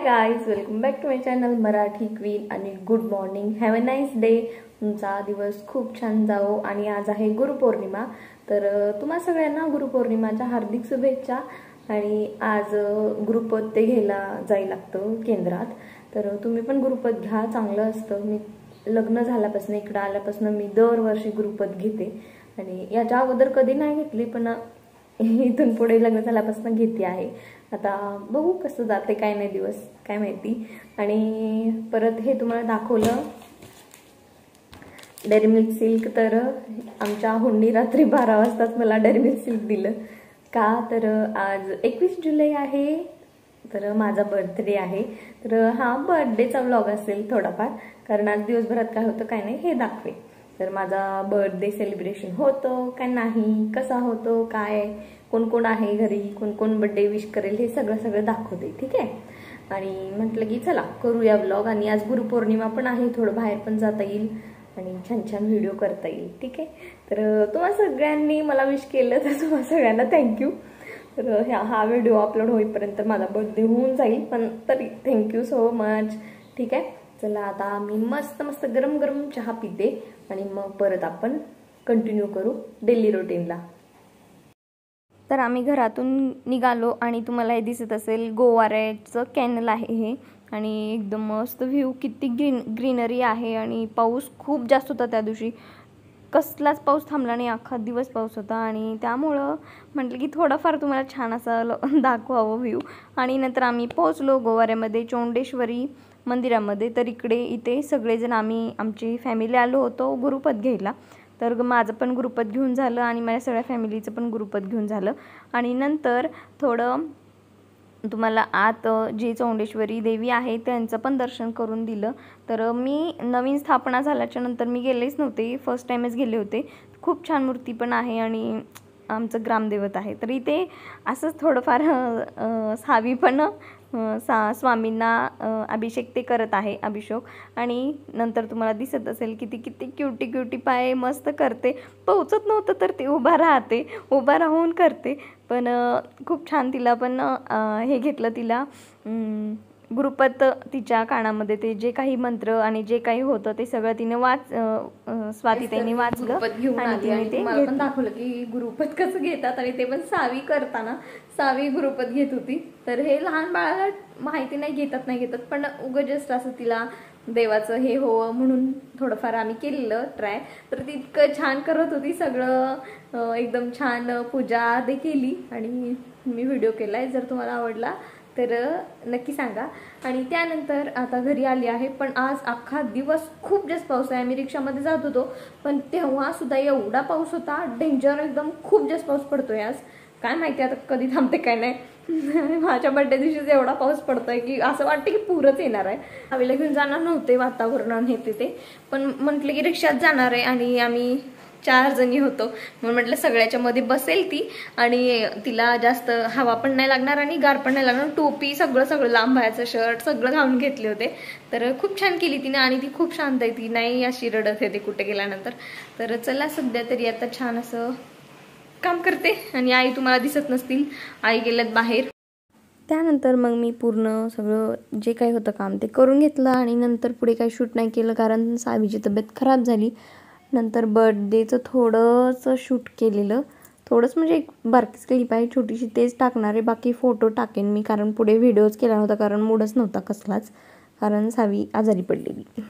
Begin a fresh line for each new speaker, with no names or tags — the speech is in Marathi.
Guys, welcome back to my channel Marathi queen आणि good morning. Have a nice day. तुमचा दिवस खूप छान जावो. आणि आज आहे गुरुपौर्णिमा, तर तुम्हा सगळ्यांना गुरुपौर्णिमाच्या हार्दिक शुभेच्छा. आणि आज गुरुपद ते घ्यायला जायला लागतं केंद्रात, तर तुम्ही पण गुरुपद घ्या, चांगलं असतं. मी लग्न झाल्यापासून इकडं आल्यापासून मी दरवर्षी गुरुपद घेते आणि याच्या अगोदर कधी नाही घेतली, पण इथून पुढे लग्न झाल्यापासून घेते आहे. आता बघू कसं जाते काय नाही दिवस, काय माहिती. आणि परत हे तुम्हाला दाखवलं डेअरी मिल्क सिल्क, तर आमच्या हुंडी रात्री 12 वाजताच मला डेअरी मिल्क सिल्क दिलं का, तर आज 21 जुलै आहे, तर माझा बर्थडे आहे. तर हा बर्थडेचा व्लॉग असेल थोडाफार, कारण आज दिवसभरात काय होतं काय नाही हे दाखवे. तर माझा बर्थडे सेलिब्रेशन होतो काय नाही, कसा होतो काय, कोण कोण आहे घरी, कोण कोण बर्थडे विश करेल, हे सगळं दाखवते. ठीक आहे. आणि म्हटलं की चला करूया व्लॉग. आणि आज गुरुपौर्णिमा पण आहे, थोडं बाहेर पण जाता येईल आणि छान छान व्हिडिओ करता येईल. ठीक आहे. तर तुम्हा सगळ्यांनी मला विश केलं, तर तुम्हा सगळ्यांना थँक्यू. तर हा व्हिडिओ अपलोड होईपर्यंत माझा बर्थडे होऊन जाईल, पण तरी थँक्यू सो मच. ठीक आहे. चला आता मी मस्त मस्त गरम गरम चहा पिते आणि मग परत आपण कंटिन्यू करू डेली रुटीनला. तर आम्ही घरातून निघालो आणि तुम्हाला हे दिसत असेल गोवाऱ्याचं कॅनल आहे हे, आणि एकदम मस्त व्ह्यू, किती ग्रीनरी आहे. आणि पाऊस खूप जास्त होता त्या दिवशी, कसलाच पाऊस थांबला नाही, अख्खा दिवस पाऊस होता. आणि त्यामुळं म्हटलं की थोडाफार तुम्हाला छान असं दाखवावं व्ह्यू. आणि नंतर आम्ही पोहोचलो गोवाऱ्यामध्ये चौंडेश्वरी मंदिरामध्ये. तर इथे सगळेजण आमची फॅमिली आलो होतो गुरुपद घ्यायला. तर माझं पण गुरुपद घेऊन झालं आणि माझ्या सगळ्या फॅमिलीचं पण गुरुपद घेऊन झालं. आणि नंतर थोडं तुम्हाला आत जी चौंडेश्वरी देवी आहे त्यांचं पण दर्शन करून दिलं. तर मी नवीन स्थापना झाल्याच्या नंतर मी गेलेच नव्हते, फर्स्ट टाईमच गेले होते. खूप छान मूर्ती पण आहे आणि आमचं ग्रामदैवत आहे. तर इथे असंच थोडंफार सावी पण स्वामींना अभिषेक ते करत आहे, अभिषेक. आणि नंतर तुम्हाला दिसत असेल किती क्युटी पाय मस्त करते. पोहोचत नव्हतं तर ते उभा राहून करते. पण खूप छान. तिला पण हे घेतलं, तिला गुरुपद तिच्या कानामध्ये ते जे काही मंत्र आणि जे काही होतं ते सगळं तिने स्वातीताईने वाचलं आणि तिने ते पण दाखवलं की गुरुपद कसं घेतात. आणि ते पण सावी करताना सावी गुरुपद घेत होती. तर हे लहान बाळाला माहिती नाही घेतात, पण उगाच जस्ट असं तिला देवाचं हे हो म्हणून थोडंफार आम्ही केलेलं ट्राय. तर ती इतकं छान करत होती सगळं, एकदम छान पूजा ते केली आणि मी व्हिडिओ केलाय. जर तुम्हाला आवडला तर नक्की सांगा. आणि त्यानंतर आता घरी आली आहे, पण आज अख्खा दिवस खूप जास्त पाऊस आहे. आम्ही रिक्षामध्ये जात होतो, पण तेव्हा सुद्धा एवढा पाऊस होता, डेंजर, एकदम खूप जास्त पाऊस पडतोय आज. काय माहिती आता कधी थांबते काय नाही. माझ्या बर्थडे दिवशीच एवढा पाऊस पडतोय की असं वाटतं की पूरच येणार आहे. हवेला घेऊन जाणार नव्हते, वातावरण हे ते, पण म्हटलं की रिक्षात जाणार आहे. आणि आम्ही 4 जणी होतो, म्हणून म्हटलं सगळ्याच्या मध्ये बसेल ती आणि तिला जास्त हवा पण नाही लागणार आणि गार पण नाही लागणार. टोपी सगळं लांब बाह्याचं शर्ट सगळं घालून घेतले होते. तर खूप छान केली तिने आणि ती खूप शांत आहे, ती नाही अशी रडत येते कुठे गेल्यानंतर. तर चला सध्या तरी आता छान असं काम करते. आणि आई तुम्हाला दिसत नसतील, आई गेल्यात बाहेर. त्यानंतर मग मी पूर्ण सगळं जे काही होतं काम ते करून घेतलं आणि नंतर पुढे काही शूट नाही केलं, कारण सावीची तब्येत खराब झाली. नंतर बर्थडेचं थोडंसं शूट केलेलं, थोडंच म्हणजे एक बारकीच क्लिप आहे छोटीशी, तेच टाकणार आहे. बाकी फोटो टाकेन मी, कारण पुढे व्हिडिओज केला नव्हता, कारण मूडच नव्हता कसलाच, कारण सावी आजारी पडलेली.